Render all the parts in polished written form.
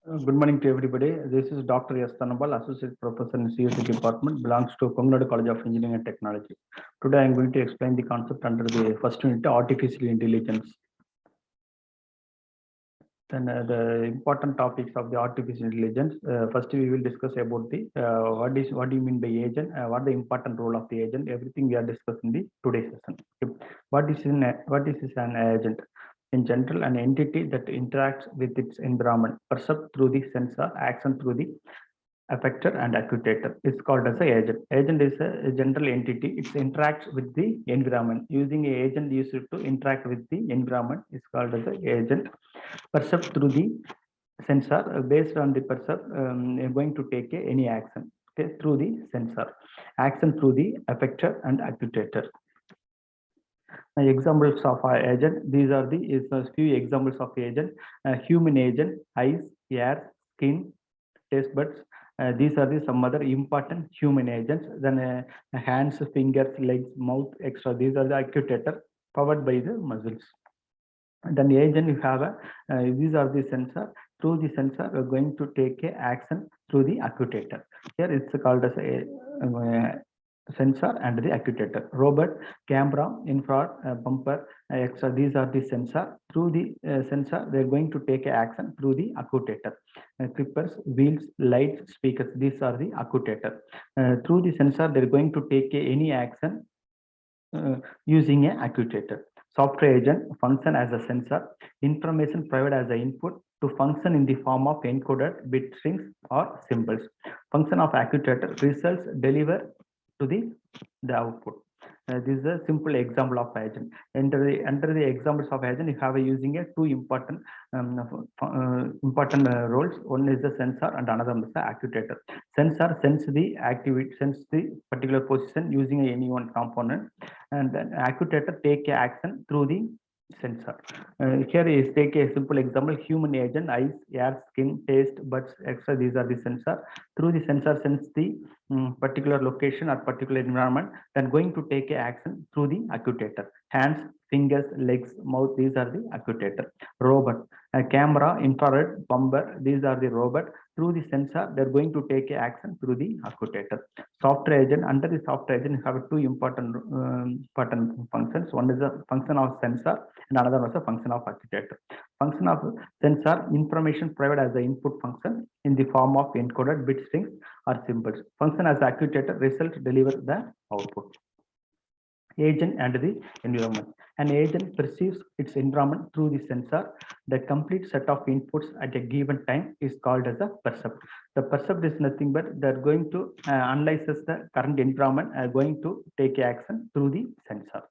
Good morning to everybody. This is Dr. S. Thanambal, Associate Professor in CSE Department, belongs to Kongnadu College of Engineering and Technology. Today I am going to explain the concept under the first unit, artificial intelligence. Then the important topics of the artificial intelligence. First, we will discuss about the what do you mean by agent, what the important role of the agent. Everything we are discussing in the today's session. Okay. What is an agent? In general, an entity that interacts with its environment, perceived through the sensor, action through the affector and actuator. It's called as a agent. Agent is a general entity. It interacts with the environment. Using a agent used to interact with the environment is called as a agent. Perceived through the sensor, based on the perceive, going to take any action, okay, through the sensor. Action through the affector and actuator. Examples of agent. These are the a few examples of agent. Human agent: eyes, ear, skin, taste buds. These are the some other important human agents. Then hands, fingers, legs, mouth, extra. These are the actuator powered by the muscles. And then agent you have these are the sensor. Through the sensor, we're going to take a action through the actuator. Here it's called as a sensor and the actuator. Robot, camera, infrared, bumper, extra. These are the sensor. Through the sensor, they're going to take a action through the actuator. Clippers, wheels, lights, speakers. These are the actuator. Through the sensor, they're going to take any action using a actuator. Software agent function as a sensor, information provided as an input to function in the form of encoded bit strings or symbols. Function of actuator, results deliver to the output. This is a simple example of agent. Under the examples of agent, you have using a two important roles. One is the sensor and another is the actuator. Sensor sense the particular position using any one component, and then actuator take action through the sensor. Here is take a simple example: human agent, eyes, ear, skin, taste, buds, etc. These are the sensor. Through the sensor sense the particular location or particular environment, then going to take a action through the actuator. Hands, fingers, legs, mouth, these are the actuator. Robot, camera, infrared, bumper, these are the robot. Through the sensor, they're going to take a action through the actuator. Software agent, under the software agent, you have two important functions. One is the function of sensor and another was a function of actuator. Function of sensor, information provided as the input function in the form of encoded bit strings or symbols. Function as actuator, result deliver the output. Agent and the environment. An agent perceives its environment through the sensor. The complete set of inputs at a given time is called as a percept. The percept is nothing but they're going to analyze the current environment, going to take action through the sensor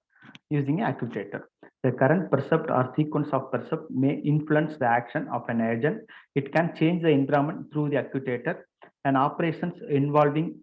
using an actuator. The current percept or sequence of percept may influence the action of an agent. It can change the environment through the actuator. An operations involving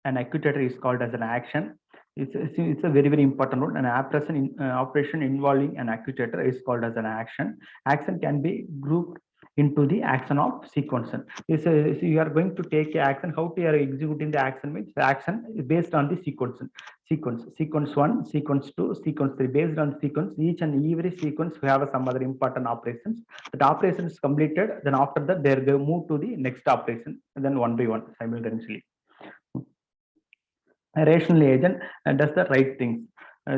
an actuator is called as an action. It's a very important role. An operation involving an actuator is called as an action. Action can be grouped into the action of sequence. So you are going to take action. How you are executing the action means the action is based on the sequence. Sequence 1, sequence 2, sequence 3. Based on sequence, each and every sequence we have some other important operations. That operation is completed. Then after that, they move to the next operation. And then one by one simultaneously. A rational agent does the right things.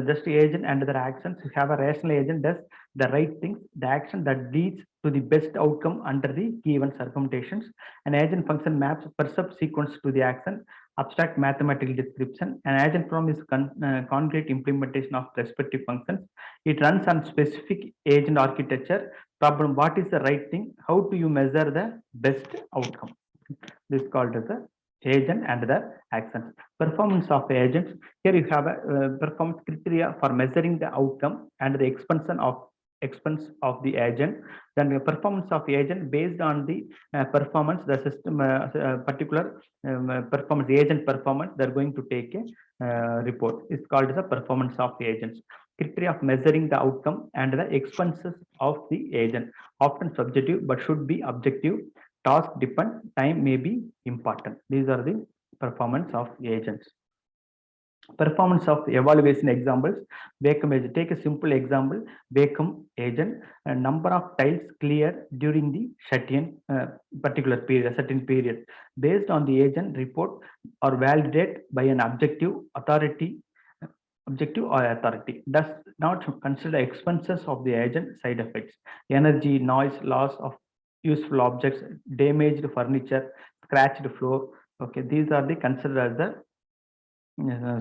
Just agent and their actions. You have a rational agent does the right things, the action that leads to the best outcome under the given circumstances. An agent function maps percept sequence to the action. Abstract mathematical description. An agent form is concrete implementation of respective functions. It runs on specific agent architecture. Problem: what is the right thing? How do you measure the best outcome? This is called as a agent and the actions. Performance of agents. Here you have a performance criteria for measuring the outcome and the expense of the agent. Then the performance of the agent based on the performance, the system particular performance, the agent performance, they're going to take a report. It's called as a performance of the agents. Criteria of measuring the outcome and the expenses of the agent. Often subjective but should be objective. Task depend, time may be important. These are the performance of agents. Performance of evaluation examples. Vacuum agent. Take a simple example. Vacuum agent. A number of tiles cleared during the certain particular period, certain period, based on the agent report or validate by an objective or authority, does not consider expenses of the agent, side effects, energy, noise, loss of useful objects, damaged furniture, scratched floor. Okay, these are the considered as the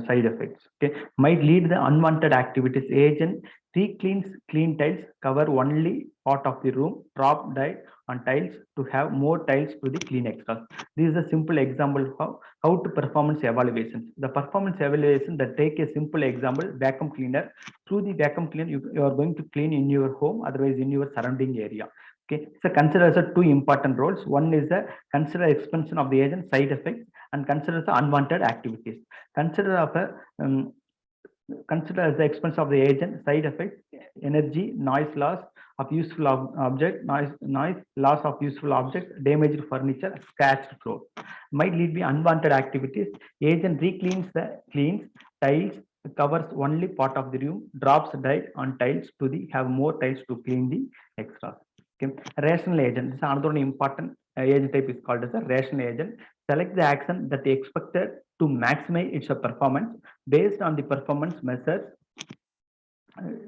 side effects. Okay, might lead the unwanted activities. Agent re-cleans clean tiles, cover only part of the room, drop dye on tiles to have more tiles to the clean extras. This is a simple example of how to performance evaluations. The performance evaluation that take a simple example, vacuum cleaner. Through the vacuum cleaner, you are going to clean in your home, otherwise in your surrounding area. Okay, so consider as a two important roles. One is the consider expansion of the agent, side effects, and consider the unwanted activities. Consider of a consider as the expense of the agent, side effects, energy, noise loss of useful object, noise loss of useful objects, damaged furniture, scratched floor. Might lead to unwanted activities. Agent cleans tiles, covers only part of the room, drops dye on tiles to the have more tiles to clean the extras. Okay. Rational agent. This is another important agent type is called as a rational agent. Select the action that is expected to maximize its performance based on the performance measures.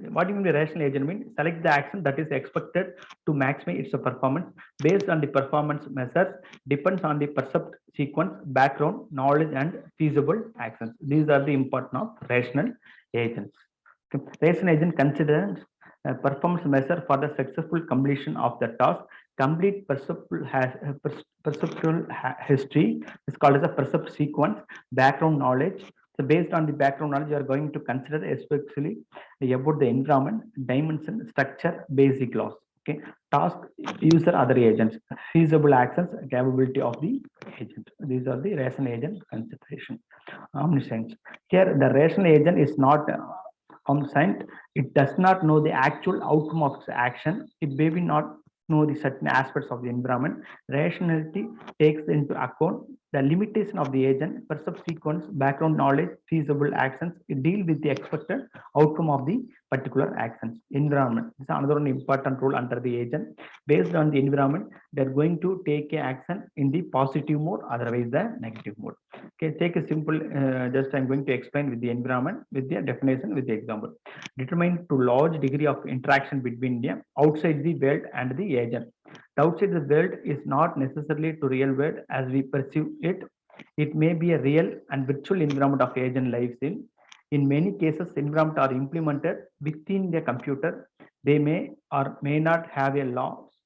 What do you mean by rational agent? Mean select the action that is expected to maximize its performance based on the performance measures, depends on the percept sequence, background, knowledge, and feasible actions. These are the important of rational agents. Okay. Rational agent considers performance measure for the successful completion of the task. Complete perceptual history is called as a percept sequence. Background knowledge. So based on the background knowledge, you are going to consider especially about the environment, dimension, structure, basic laws. Okay, task, user, other agents, feasible actions, capability of the agent. These are the rational agent consideration. Omniscience. Here, the rational agent is not omniscient. It does not know the actual outcome of its action. It may be not know the certain aspects of the environment. Rationality takes into account the limitation of the agent, percept sequence, background knowledge, feasible actions. It deal with the expected outcome of the particular actions. Environment is another one important role under the agent. Based on the environment, they're going to take action in the positive mode, otherwise the negative mode. Okay, take a simple, just I'm going to explain with the environment, with the definition, with the example. Determine to large degree of interaction between the outside the world and the agent. The outside the world is not necessarily to real world as we perceive it. It may be a real and virtual environment of agent lives in. In many cases, environment are implemented within the computer. They may or may not have a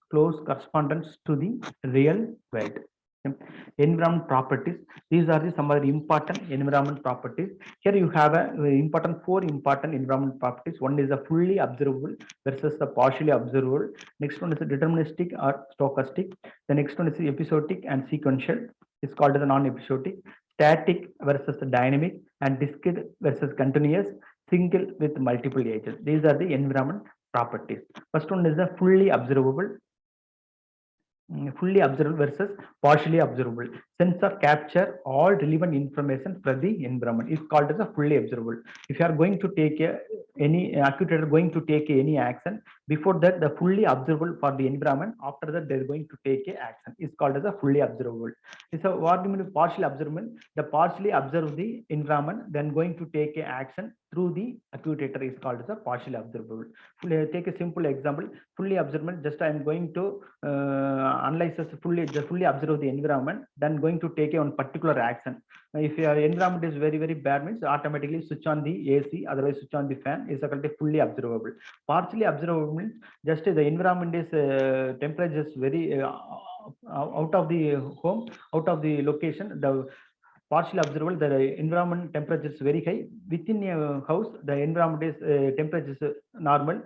close correspondence to the real world. Environment properties. These are some of the important environment properties. Here you have four important environment properties. One is a fully observable versus the partially observable. Next one is a deterministic or stochastic. The next one is episodic and sequential. It's called as a non-episodic. Static versus the dynamic, and discrete versus continuous. Single with multiple agents. These are the environment properties. First one is the fully observable versus partially observable. Sensor capture all relevant information for the environment. It's called as a fully observable. If you are going to take any actuator going to take any action, before that the fully observable for the environment, after that they're going to take a action. It's called as a fully observable. So what do you mean partially observable? The partially observe the environment, then going to take a action through the actuator is called as a partially observable. Take a simple example. Fully observable, just I am going to analyze fully observe the environment, then going to take one particular action. If your environment is very bad, means automatically switch on the AC, otherwise switch on the fan, is fully observable. Partially observable means just the environment is temperature is very out of the home, out of the location. The partially observable, the environment temperature is very high. Within a house, the environment is temperature is normal.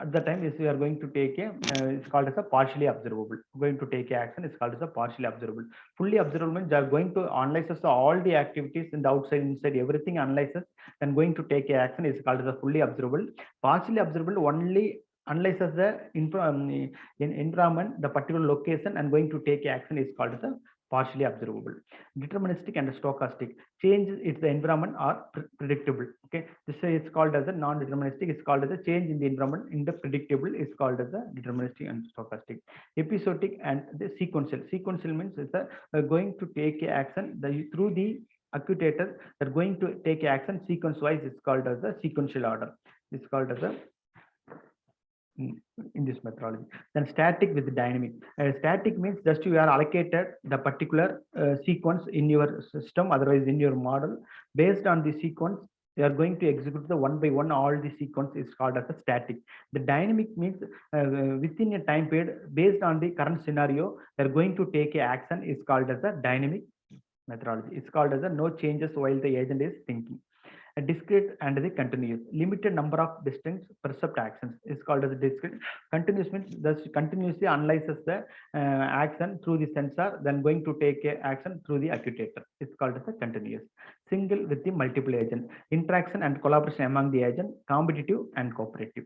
At the time, if we are going to take a, it's called as a partially observable. Going to take action is called as a partially observable. Fully observable means they are going to analyze all the activities in the outside, inside, everything analyzes, and going to take action is called as a fully observable. Partially observable only analyzes the environment, the particular location, and going to take action is called as a partially observable. Deterministic and stochastic, change its the environment are predictable. Okay, this is called as a non-deterministic. It's called as a change in the environment in the predictable is called as a deterministic and stochastic. Episodic and the sequential. Sequential means it's going to take action through the actuator. They're going to take action sequence wise. It's called as a sequential order. It's called as a in this methodology. Then static with dynamic. Static means just you are allocated the particular sequence in your system, otherwise in your model. Based on the sequence, you are going to execute the one by one all the sequence is called as a static. The dynamic means within a time period, based on the current scenario, they are going to take a action is called as a dynamic methodology. It's called as a no changes while the agent is thinking. A discrete and the continuous. Limited number of distinct percept actions is called as a discrete. Continuous means thus continuously analyzes the action through the sensor, then going to take a action through the actuator. It's called as a continuous. Single with the multiple agent. Interaction and collaboration among the agent, competitive and cooperative.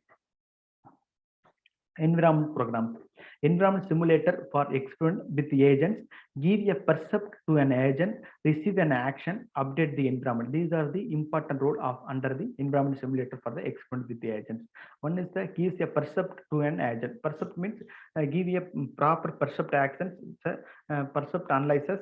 Environment programs. Environment simulator for experiment with the agents, give a percept to an agent, receive an action, update the environment. These are the important role of under the environment simulator for the experiment with the agents. One is the gives a percept to an agent. Percept means give a proper percept actions. Percept analyzes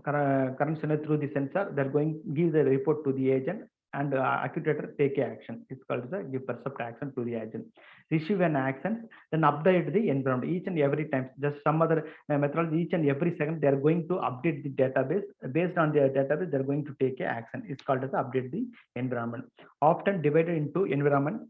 current scenario through the sensor. They're going give the report to the agent, and actuator take action. It's called the give percept action to the agent. Receive an action, then update the environment each and every time. Just some other methodology, each and every second they are going to update the database. Based on their database, they're going to take action. It's called as update the environment. Often divided into environment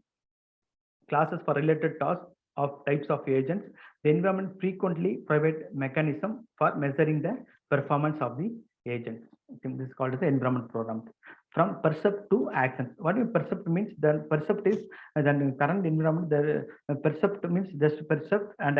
classes for related tasks of types of agents. The environment frequently provide mechanism for measuring the performance of the agents. This is called as the environment program. From percept to actions. What is percept means? The percept is then current environment. The percept means just percept and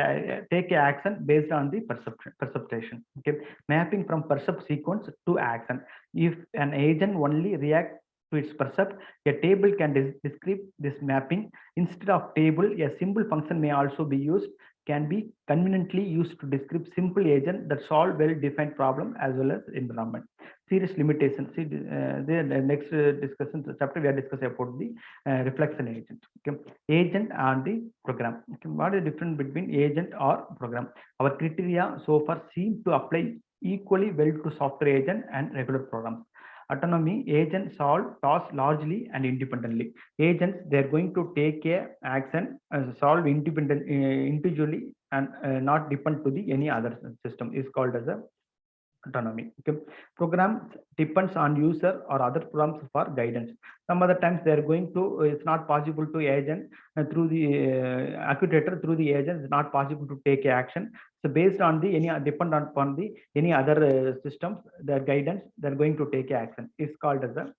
take action based on the perception. Okay, mapping from percept sequence to action. If an agent only reacts to its percept, a table can describe this mapping. Instead of table, a simple function may also be used, can be conveniently used to describe simple agent that solve well-defined problem as well as environment. Serious limitations. See, the next discussion chapter we are discussing about the reflection agent. Okay, agent and the program. Okay, what is the difference between agent or program? Our criteria so far seem to apply equally well to software agent and regular programs. Autonomy, agents solve tasks largely and independently. Agents, they're going to take a action solve individually and not depend to the any other system is called as a autonomy. Okay, program depends on user or other programs for guidance. Some other times they are going to it's not possible to agent through the actuator through the agent. It's not possible to take action. So based on the any depend upon the any other systems, their guidance, they're going to take action. It's called as a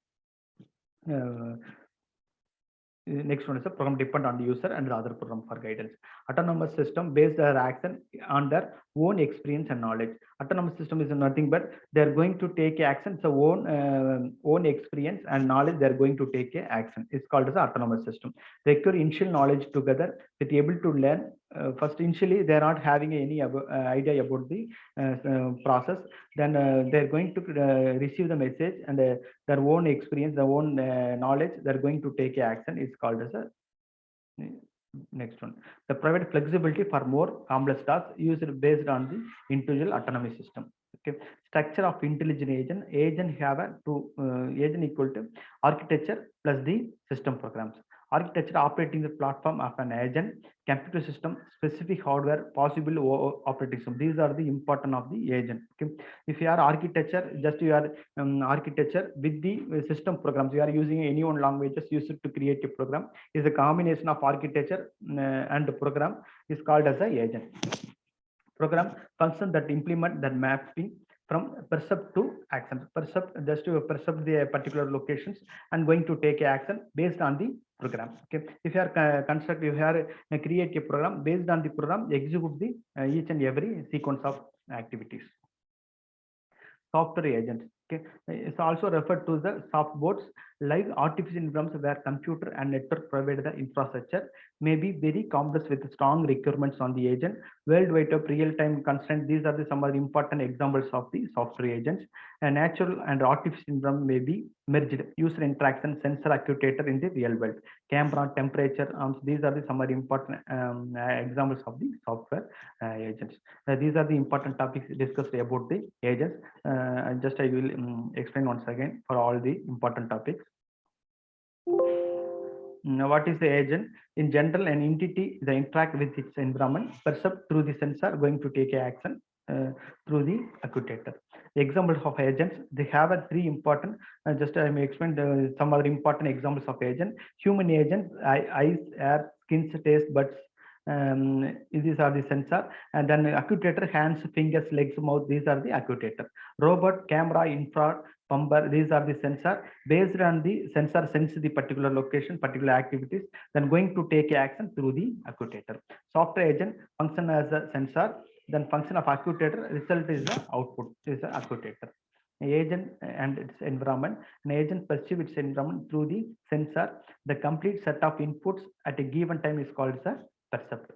next one is a program depend on the user and the other program for guidance. Autonomous system based their action on their own experience and knowledge. Autonomous system is nothing but they're going to take action, so own experience and knowledge they're going to take action. It's called as autonomous system. They require initial knowledge together with able to learn. First initially they're not having any idea about the process. Then they're going to receive the message and their own experience, their own knowledge, they're going to take action. It's called as a next one. The private flexibility for more complex tasks used based on the individual autonomy system. Okay, structure of intelligent agent. Agent have a agent equal to architecture plus the system programs. Architecture operating the platform of an agent, computer system, specific hardware, possible operating system. These are the important of the agent. Okay, if you are architecture, just you are architecture with the system programs. You are using any one languages used to create a program. Is a combination of architecture and the program is called as a agent. Program function that implement that mapping from percept to action. Percept just to percept the particular locations and going to take action based on the program. Okay, if you are construct, you are create a program based on the program, execute the each and every sequence of activities. Software agents. Okay, it's also referred to the soft boards, like artificial intelligence where computer and network provide the infrastructure. may be very complex with strong requirements on the agent, worldwide of real-time constraint. These are the some of the important examples of the software agents. A natural and artificial environment may be merged, user interaction, sensor, actuator in the real world, camera, temperature. These are the some of the important examples of the software agents. These are the important topics discussed about the agents. I will explain once again for all the important topics. Now, what is the agent? In general, an entity that interact with its environment, percept through the sensor, going to take action through the actuator. The examples of agents, they have a three important. I may explain some other important examples of agent. Human agents, eyes, air, skin, taste buds. These are the sensor, and then actuator, hands, fingers, legs, mouth. These are the actuator. Robot, camera, infrared, pumper. These are the sensor. Based on the sensor, sense the particular location, particular activities, then going to take action through the actuator. Software agent function as a sensor, then function of actuator, result is the output, is the actuator. Agent and its environment. An agent perceives its environment through the sensor. The complete set of inputs at a given time is called as a perceptor.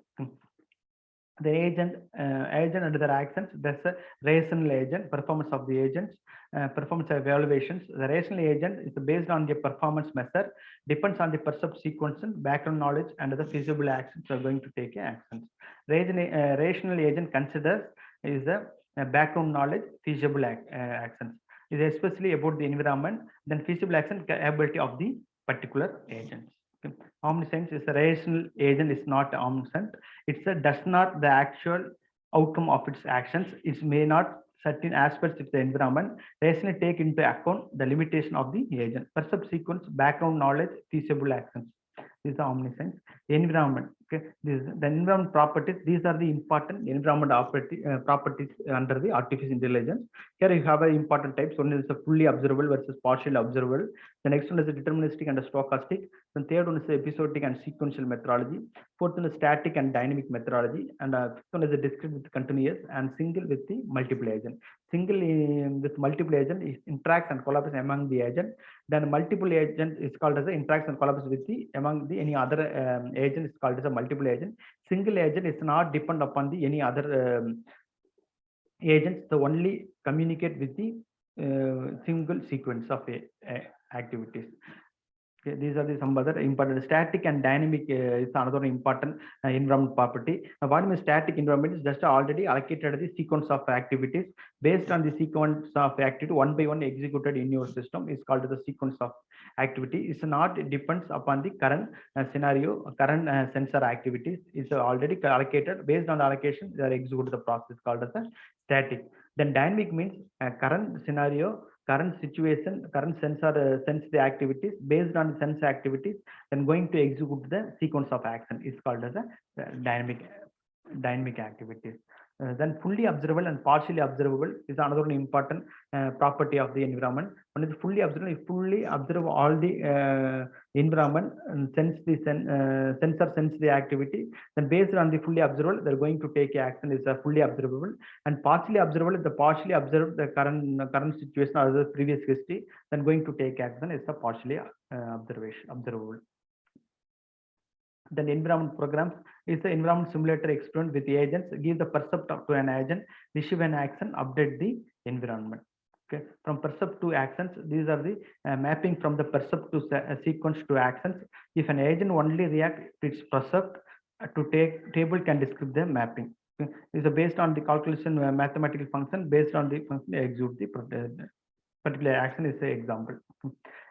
The agent and their actions, that's a rational agent. Performance of the agents, performance evaluations. The rational agent is based on the performance measure, depends on the percept sequence, background knowledge, and the feasible actions are going to take actions. Rational agent considers is a background knowledge, feasible actions. Is especially about the environment, then feasible action ability of the particular agents. Okay. Omniscience is a rational agent, is not omniscient. It's a does not the actual outcome of its actions. It may not certain aspects of the environment rationally take into account the limitation of the agent. Percept sequence, background knowledge, feasible actions. This is the omniscience. Environment. Okay, this the environment properties. These are the important environment properties under the artificial intelligence. Here you have important types. One is a fully observable versus partially observable. The next one is a deterministic and a stochastic. The third one is the episodic and sequential methodology. Fourth one is static and dynamic methodology. And fifth one is a discrete with continuous, and single with the multiple agent. Single with multiple agent is interacts and collaborates among the agent. Then multiple agent is called as the interacts and collaborates with the among the any other agent is called as a multiple agent. Single agent is not depend upon the any other agents. The only communicate with the single sequence of activities. Okay, these are the some other important. Static and dynamic is another important environment property. What means static environment is just already allocated the sequence of activities. Based on the sequence of activity, one by one executed in your system is called the sequence of activity. It's not, it depends upon the current scenario, current sensor activities is already allocated. Based on allocation, they are executed the process called as a static. Then dynamic means current scenario, current situation, current sensor sense the activities. Based on the sense activities, then going to execute the sequence of action is called as a dynamic activities. Then fully observable and partially observable is another important property of the environment. One is fully observable, you fully observe all the environment and sense the sensor sense the activity. Then based on the fully observable, they're going to take action is a fully observable. And partially observable is the partially observed the current situation or the previous history, then going to take action is a partially observable. Then environment programs is the environment simulator experiment with the agents, give the percept to an agent, receive an action, update the environment. Okay, from percept to actions, these are the mapping from the percept to sequence to actions. If an agent only react to its percept, to take table can describe the mapping. Okay. This is based on the calculation mathematical function. Based on the function, execute the particular action is the example.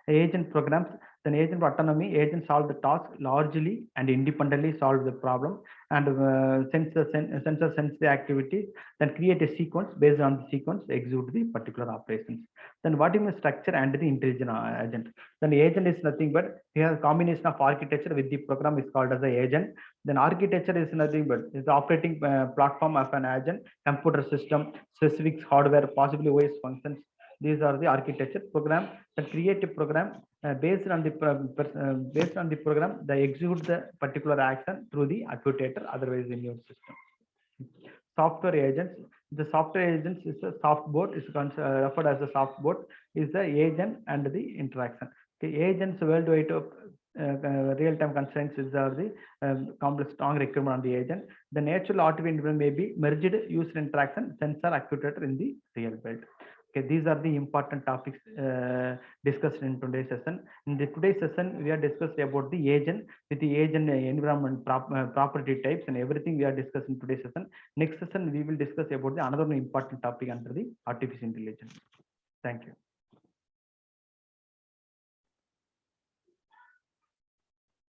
Agent programs, then agent autonomy, agent solve the task largely and independently solve the problem, and sensor sense the activity, then create a sequence. Based on the sequence, execute the particular operations. Then what is the structure and the intelligent agent? Then the agent is nothing but we have a combination of architecture with the program is called as the agent. Then architecture is nothing but is the operating platform of an agent, computer system, specific hardware, possibly OS functions. These are the architecture program. The creative program based on the program, they execute the particular action through the actuator, otherwise in your system. Software agents. The software agents is a soft board, is referred as a soft board, is the agent and the interaction. The agents worldwide of real-time constraints are the complex strong requirement on the agent. The natural artificial intelligence may be merged user interaction, sensor, actuator in the real world. Okay, these are the important topics discussed in today's session. In the today's session, we are discussed about the agent with the agent environment property types and everything we are discussing in today's session. Next session, we will discuss about the another important topic under the artificial intelligence. Thank you.